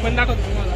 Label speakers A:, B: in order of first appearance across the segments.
A: पण दाखवतो तुम्हाला.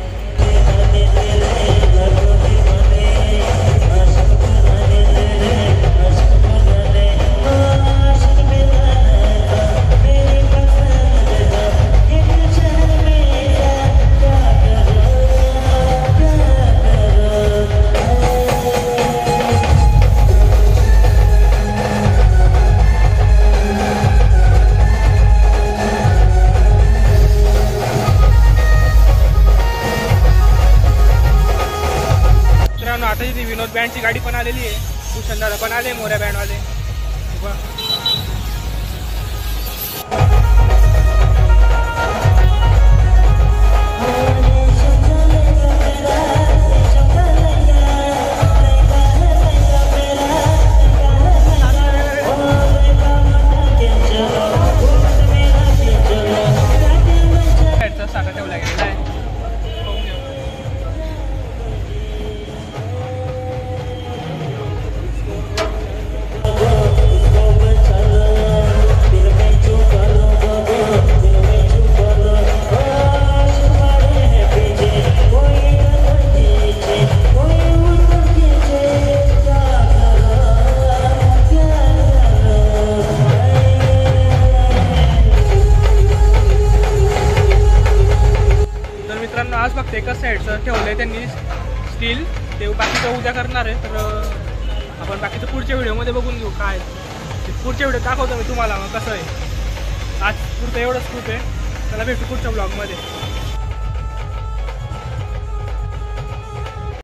A: आता इथे विनोद बँडची गाडी पण आलेली आहे. भूषण दादा पण आले, मोऱ्या बँडवाले. साधा ठेवला गेलेला आहे. आज फक्त एकाच साईडचं ठेवलंय त्यांनी स्टील, ते बाकीचं उद्या करणार आहे. तर आपण बाकीचं पुढच्या व्हिडिओमध्ये बघून घेऊ काय. पुढच्या व्हिडिओ दाखवतो मी तुम्हाला कसं आहे. आज पुरतं एवढंच खूप आहे. त्याला भेटू पुढच्या ब्लॉगमध्ये.